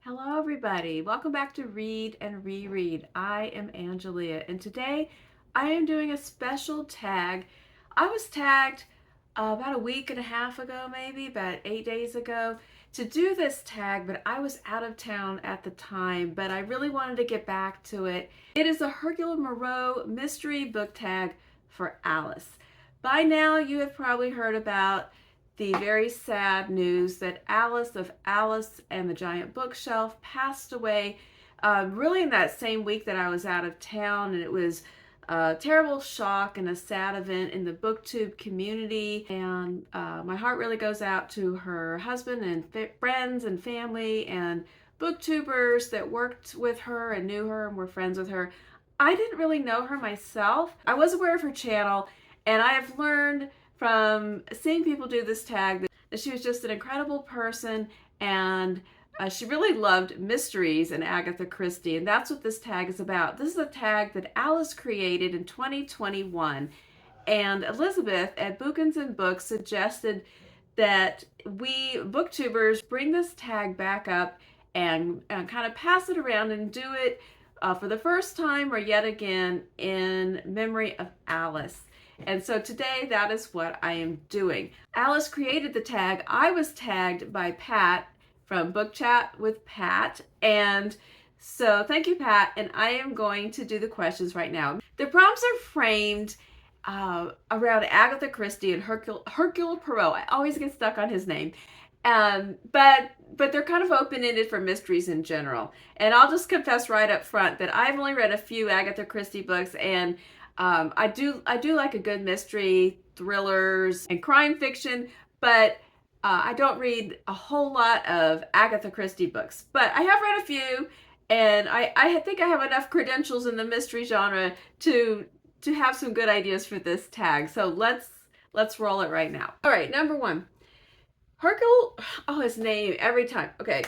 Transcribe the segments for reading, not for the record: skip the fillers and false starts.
Hello, everybody. Welcome back to Read and Reread. I am Angelia, and today I am doing a special tag. I was tagged about a week and a half ago, maybe about 8 days ago, to do this tag, but I was out of town at the time, but I really wanted to get back to it. It is a Hercule Poirot mystery book tag for Alice. By now, you have probably heard about the very sad news that Alice of Alice and the Giant Bookshelf passed away really in that same week that I was out of town, and it was a terrible shock and a sad event in the Booktube community. And my heart really goes out to her husband and friends and family and booktubers that worked with her and knew her and were friends with her. I didn't really know her myself. I was aware of her channel, and I have learned from seeing people do this tag that she was just an incredible person, and she really loved mysteries and Agatha Christie, and that's what this tag is about. This is a tag that Alice created in 2021, and Elisabeth at Bookins and Books suggested that we booktubers bring this tag back up and kind of pass it around and do it for the first time or yet again in memory of Alice. And so today that is what I am doing. Alice created the tag. I was tagged by Pat from Book Chat with Pat. And so thank you, Pat. And I am going to do the questions right now. The prompts are framed around Agatha Christie and Hercule Poirot. I always get stuck on his name. But they're kind of open-ended for mysteries in general. And I'll just confess right up front that I've only read a few Agatha Christie books, and I do like a good mystery, thrillers, and crime fiction, but I don't read a whole lot of Agatha Christie books. But I have read a few, and I think I have enough credentials in the mystery genre to have some good ideas for this tag. So let's roll it right now. All right, number one. Hercule, oh, his name every time. Okay.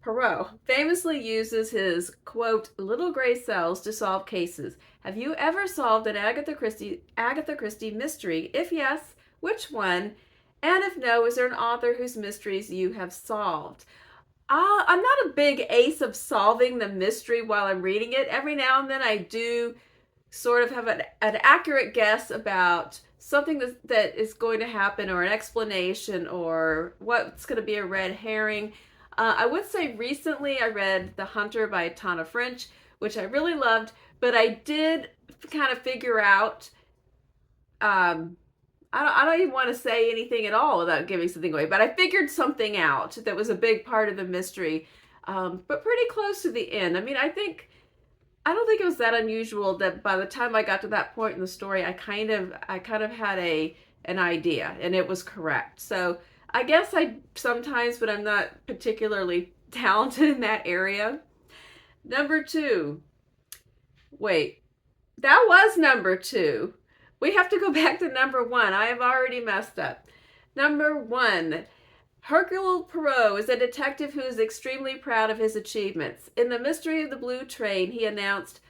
Poirot famously uses his, quote, little gray cells to solve cases. Have you ever solved an Agatha Christie mystery? If yes, which one? And if no, is there an author whose mysteries you have solved? I'm not a big ace of solving the mystery while I'm reading it. Every now and then I do sort of have an accurate guess about something that is going to happen, or an explanation, or what's going to be a red herring. I would say recently I read The Hunter by Tana French, which I really loved, but I did kind of figure out, I don't even want to say anything at all without giving something away, but I figured something out that was a big part of the mystery, but pretty close to the end. I mean, I don't think it was that unusual that by the time I got to that point in the story, I kind of had an idea, and it was correct. So I guess I sometimes, but I'm not particularly talented in that area. Number two. Wait, that was number two. We have to go back to number one. I have already messed up. Number one. Hercule Poirot is a detective who is extremely proud of his achievements. In The Mystery of the Blue Train, he announced,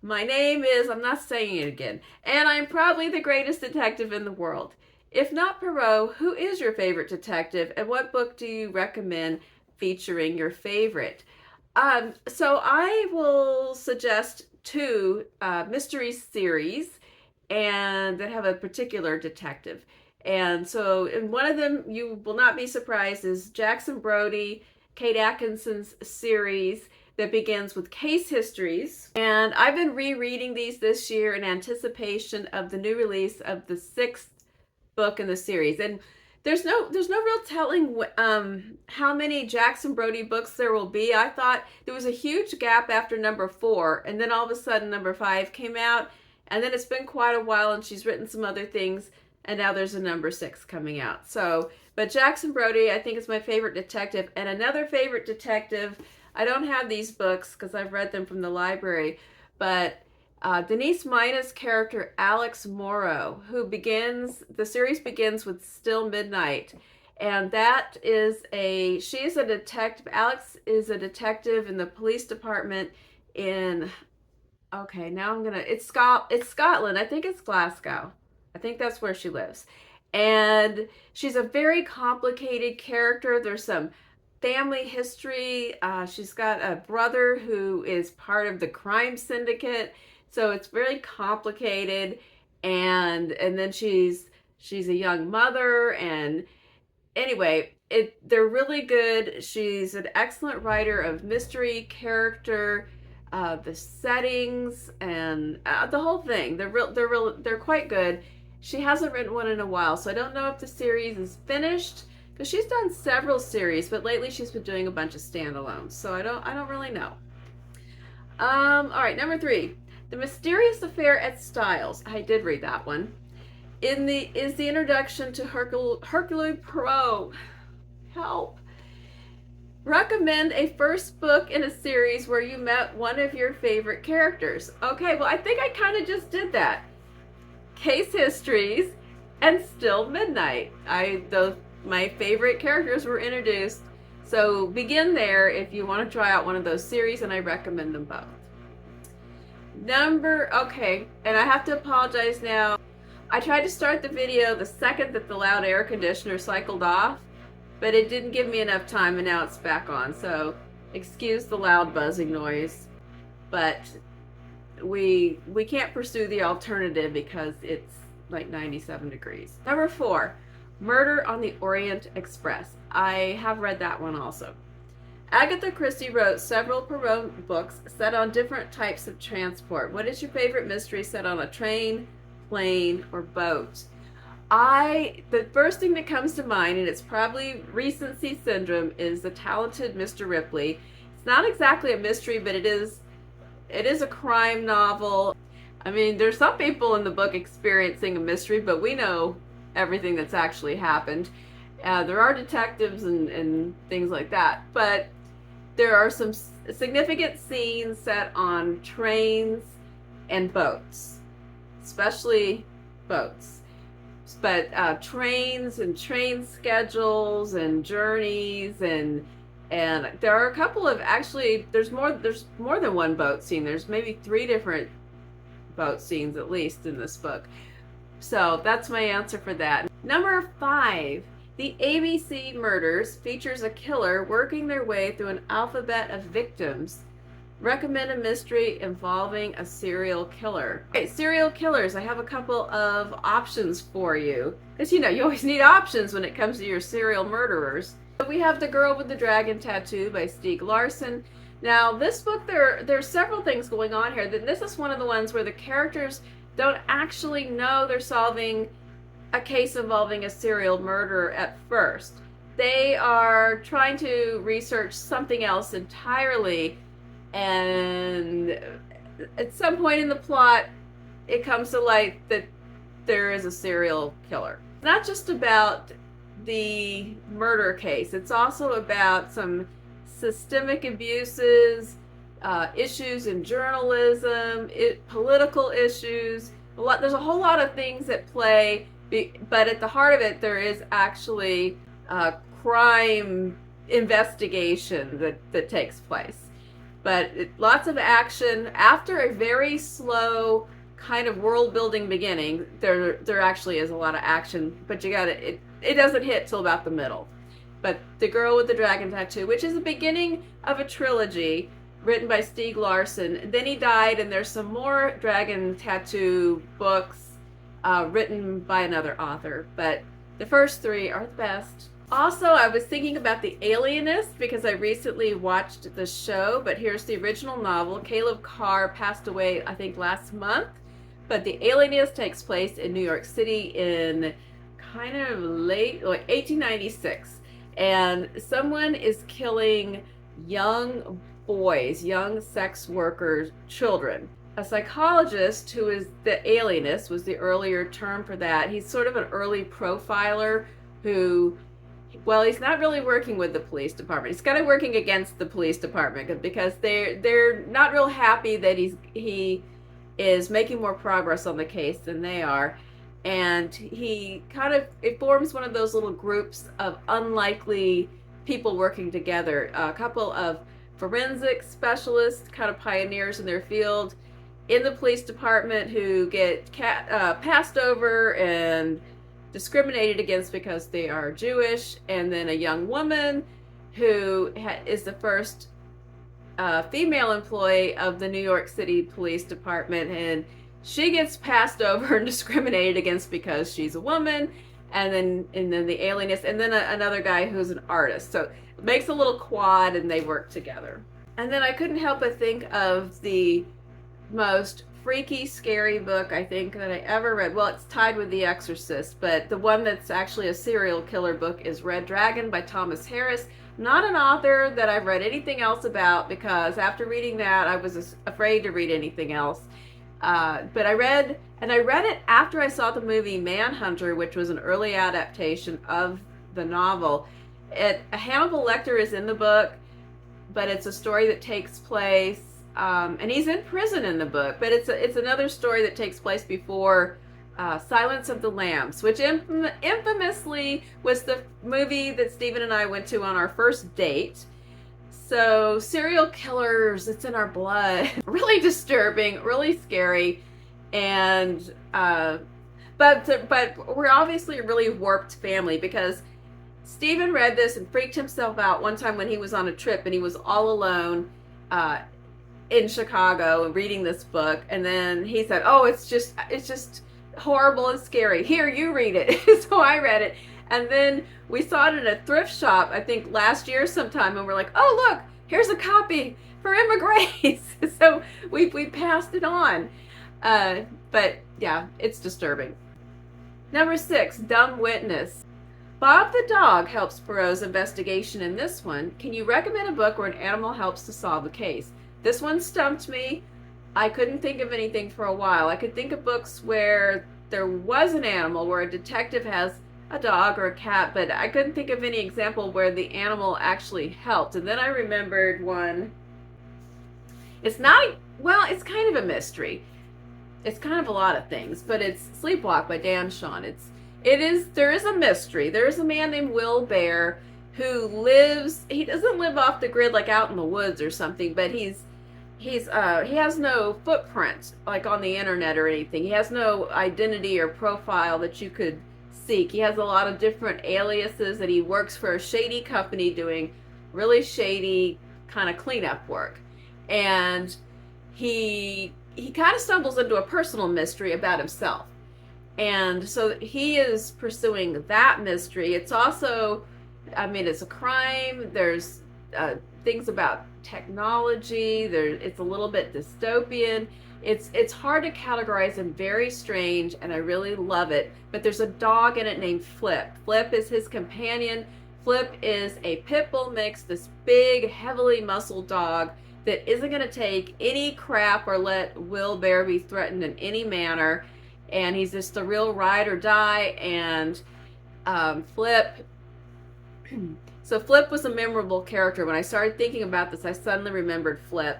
"My name is," I'm not saying it again, "and I'm probably the greatest detective in the world." If not Poirot, who is your favorite detective, and what book do you recommend featuring your favorite? So I will suggest two mystery series and that have a particular detective. And so in one of them, you will not be surprised, is Jackson Brodie, Kate Atkinson's series that begins with case histories. And I've been rereading these this year in anticipation of the new release of the 6th book in the series. And there's no real telling how many Jackson Brodie books there will be. I thought there was a huge gap after number 4, and then all of a sudden number 5 came out, and then it's been quite a while, and she's written some other things, and now there's a number 6 coming out. So, but Jackson Brodie, I think, is my favorite detective. And another favorite detective, I don't have these books because I've read them from the library, but Denise Mina's character, Alex Morrow, the series begins with Still Midnight. And that is she's a detective. Alex is a detective in the police department in, okay, now it's Scotland. I think it's Glasgow. I think that's where she lives. And she's a very complicated character. There's some family history. She's got a brother who is part of the crime syndicate, so it's very complicated. And then she's a young mother, and anyway, they're really good. She's an excellent writer of mystery, character, the settings, and the whole thing. They're quite good. She hasn't written one in a while, so I don't know if the series is finished because she's done several series, but lately she's been doing a bunch of standalones. So I don't really know. All right, number 3, The Mysterious Affair at Styles. I did read that one. Is the introduction to Hercule Poirot. Help. Recommend a first book in a series where you met one of your favorite characters. Okay, well, I think I kind of just did that. Case Histories and Still Midnight. My favorite characters were introduced. So begin there if you want to try out one of those series, and I recommend them both. Okay, and I have to apologize now. I tried to start the video the second that the loud air conditioner cycled off, but it didn't give me enough time, and now it's back on. So excuse the loud buzzing noise, but we can't pursue the alternative because it's like 97 degrees. Number 4, Murder on the Orient Express. I have read that one also. Agatha Christie wrote several Poirot books set on different types of transport. What is your favorite mystery set on a train, plane, or boat? The first thing that comes to mind, and it's probably recency syndrome, is The Talented Mr. Ripley. It's not exactly a mystery, but it is a crime novel. I mean, there's some people in the book experiencing a mystery, but we know everything that's actually happened. There are detectives and things like that, but there are some significant scenes set on trains and boats, especially boats. But trains and train schedules and journeys and there are a couple of, actually there's more than one boat scene. There's maybe 3 different boat scenes at least in this book. So that's my answer for that. Number 5, The ABC Murders features a killer working their way through an alphabet of victims. Recommend a mystery involving a serial killer. Okay, serial killers, I have a couple of options for you. Because you always need options when it comes to your serial murderers. We have The Girl with the Dragon Tattoo by Stieg Larsson. Now this book, there's several things going on here. This is one of the ones where the characters don't actually know they're solving a case involving a serial murderer at first. They are trying to research something else entirely, and at some point in the plot it comes to light that there is a serial killer. It's not just about the murder case, it's also about some systemic abuses, issues in journalism, political issues. There's a whole lot of things at play, but at the heart of it there is actually a crime investigation that takes place. But lots of action. After a very slow kind of world building beginning, there actually is a lot of action, but it doesn't hit till about the middle. But The Girl with the Dragon Tattoo, which is the beginning of a trilogy written by Stieg Larsson. Then he died, and there's some more dragon tattoo books written by another author, but the first 3 are the best. Also, I was thinking about The Alienist because I recently watched the show, but here's the original novel. Caleb Carr passed away, I think, last month, but The Alienist takes place in New York City in kind of late, like 1896, and someone is killing young boys, young sex workers, children. A psychologist, who is the alienist, was the earlier term for that. He's sort of an early profiler who, well, he's not really working with the police department. He's kind of working against the police department because they're not real happy that he is making more progress on the case than they are. And it forms one of those little groups of unlikely people working together. A couple of forensic specialists, kind of pioneers in their field, in the police department, who get passed over and discriminated against because they are Jewish, and then a young woman who is the first female employee of the New York City Police Department, and she gets passed over and discriminated against because she's a woman, and then the alienist, and then another guy who's an artist. So it makes a little quad, and they work together. And then I couldn't help but think of the most freaky, scary book I think that I ever read. Well, it's tied with The Exorcist, but the one that's actually a serial killer book is Red Dragon by Thomas Harris. Not an author that I've read anything else about, because after reading that I was afraid to read anything else. But I read it after I saw the movie Manhunter, which was an early adaptation of the novel. Hannibal Lecter is in the book, but it's a story that takes place, and he's in prison in the book, but it's another story that takes place before Silence of the Lambs, which infamously was the movie that Stephen and I went to on our first date. So serial killers, it's in our blood. Really disturbing, really scary, and but we're obviously a really warped family, because Stephen read this and freaked himself out one time when he was on a trip and he was all alone in Chicago and reading this book, and then he said, "Oh, it's just horrible and scary. Here, you read it." So I read it, and then we saw it in a thrift shop, I think last year sometime, and we're like, "Oh, look, here's a copy for Emma Grace." So we passed it on. But yeah, it's disturbing. Number 6, Dumb Witness. Bob the dog helps Poirot's investigation in this one. Can you recommend a book where an animal helps to solve a case? This one stumped me. I couldn't think of anything for a while. I could think of books where there was an animal, where a detective has a dog or a cat, but I couldn't think of any example where the animal actually helped. And then I remembered one. It's not, well, it's kind of a mystery. It's kind of a lot of things, but it's Sleepwalk by Dan Shawn. There is a mystery. There is a man named Will Bear who lives, he doesn't live off the grid like out in the woods or something, but he has no footprint like on the internet or anything. He has no identity or profile that you could seek. He has a lot of different aliases, and he works for a shady company doing really shady kind of cleanup work. And he kind of stumbles into a personal mystery about himself. And so he is pursuing that mystery. It's also, I mean, it's a crime. There's things about technology. It's a little bit dystopian. It's hard to categorize and very strange, and I really love it. But there's a dog in it named Flip. Flip is his companion. Flip is a pit bull mix, this big, heavily muscled dog that isn't going to take any crap or let Will Bear be threatened in any manner. And he's just a real ride or die. And Flip... So Flip was a memorable character. When I started thinking about this, I suddenly remembered Flip.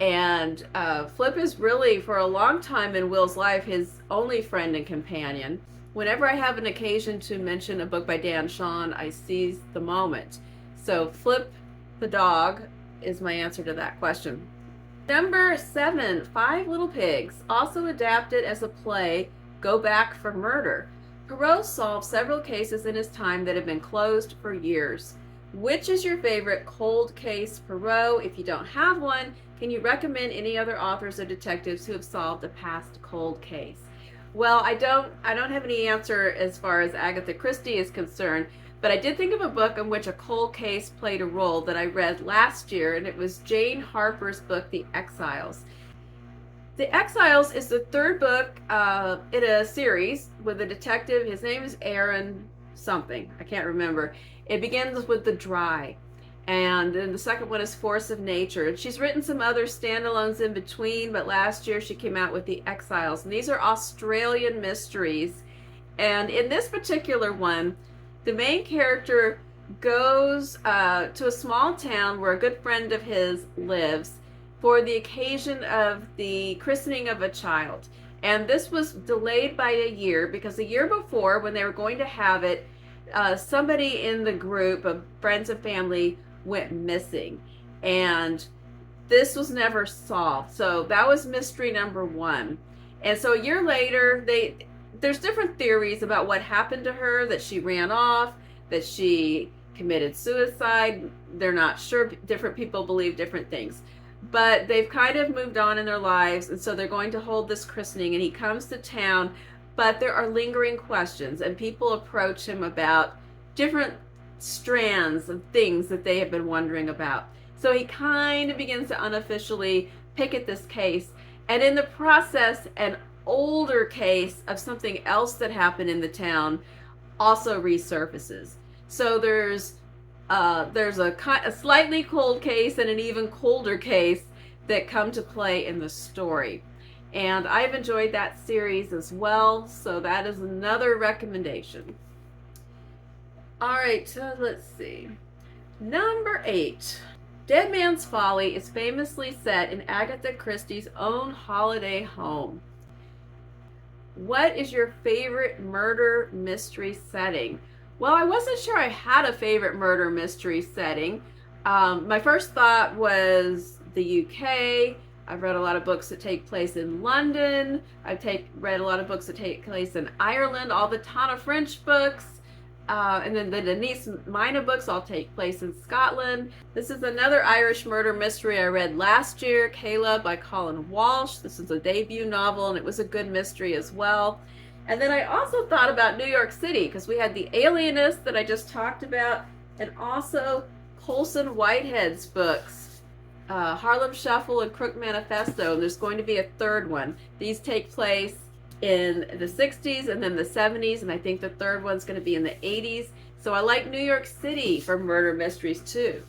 And Flip is really, for a long time in Will's life, his only friend and companion. Whenever I have an occasion to mention a book by Dan Shawn, I seize the moment. So Flip the dog is my answer to that question. Number 7, Five Little Pigs, also adapted as a play, Go Back for Murder. Poirot solved several cases in his time that have been closed for years. Which is your favorite cold case Poirot? If you don't have one, can you recommend any other authors or detectives who have solved a past cold case? Well, I don't have any answer as far as Agatha Christie is concerned, but I did think of a book in which a cold case played a role that I read last year, and it was Jane Harper's book, The Exiles. The Exiles is the third book in a series with a detective. His name is Aaron something. I can't remember. It begins with The Dry. And then the second one is Force of Nature. And she's written some other standalones in between, but last year she came out with The Exiles. And these are Australian mysteries. And in this particular one, the main character goes to a small town where a good friend of his lives for the occasion of the christening of a child. And this was delayed by a year because the year before, when they were going to have it, somebody in the group of friends and family went missing. And this was never solved. So that was mystery number 1. And so a year later, there's different theories about what happened to her, that she ran off, that she committed suicide. They're not sure. Different people believe different things. But they've kind of moved on in their lives, and so they're going to hold this christening, and he comes to town, but there are lingering questions, and people approach him about different strands of things that they have been wondering about. So he kind of begins to unofficially pick at this case, and in the process, an older case of something else that happened in the town also resurfaces. So there's a slightly cold case and an even colder case that come to play in the story. And I've enjoyed that series as well, so that is another recommendation. All right, so let's see. Number 8. Dead Man's Folly is famously set in Agatha Christie's own holiday home. What is your favorite murder mystery setting? Well, I wasn't sure I had a favorite murder mystery setting. My first thought was the UK. I've read a lot of books that take place in London. Read a lot of books that take place in Ireland, all the Tana French books. And then the Denise Mina books all take place in Scotland. This is another Irish murder mystery I read last year, Kayla by Colin Walsh. This is a debut novel, and it was a good mystery as well. And then I also thought about New York City, because we had The Alienist that I just talked about, and also Colson Whitehead's books, Harlem Shuffle and Crook Manifesto, and there's going to be a third one. These take place in the 60s and then the 70s, and I think the third one's going to be in the 80s. So I like New York City for murder mysteries too.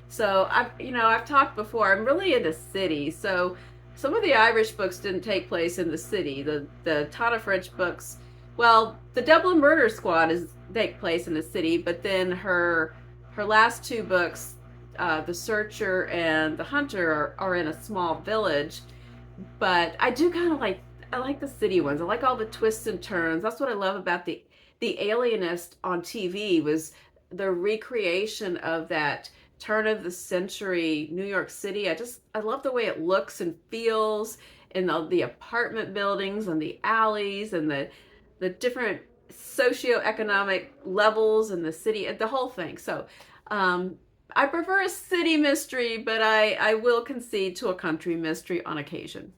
So I've talked before, I'm really into cities. So some of the Irish books didn't take place in the city. The Tana French books, well, the Dublin Murder Squad take place in the city, but then her last two books, The Searcher and The Hunter, are in a small village. But I do kind of I like the city ones. I like all the twists and turns. That's what I love about the Alienist on TV, was the recreation of that turn of the century New York City. I love the way it looks and feels, and the apartment buildings and the alleys and the different socioeconomic levels in the city, the whole thing. So I prefer a city mystery, but I will concede to a country mystery on occasion.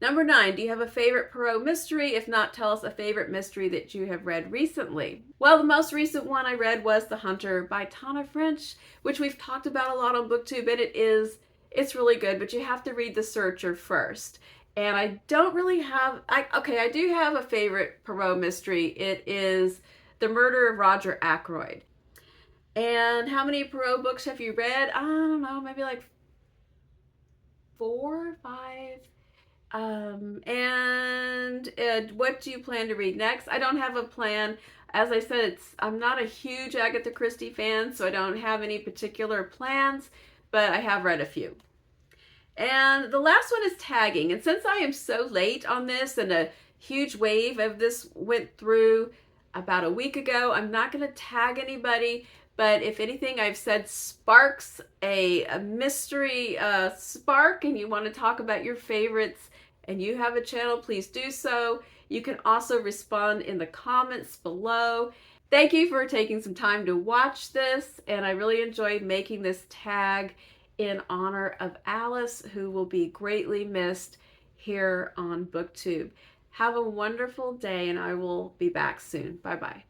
Number 9, do you have a favorite Poirot mystery? If not, tell us a favorite mystery that you have read recently. Well, the most recent one I read was The Hunter by Tana French, which we've talked about a lot on Booktube, and it's really good, but you have to read The Searcher first. And I don't really have, I do have a favorite Poirot mystery. It is The Murder of Roger Ackroyd. And how many Poirot books have you read? I don't know, maybe like 4, 5. What do you plan to read next? I don't have a plan. As I said, I'm not a huge Agatha Christie fan, so I don't have any particular plans, but I have read a few. And the last one is tagging. And since I am so late on this, and a huge wave of this went through about a week ago, I'm not going to tag anybody. But if anything I've said sparks a mystery spark, and you want to talk about your favorites, and you have a channel, please do so. You can also respond in the comments below. Thank you for taking some time to watch this, and I really enjoyed making this tag in honor of Alice, who will be greatly missed here on Booktube. Have a wonderful day, and I will be back soon. Bye-bye.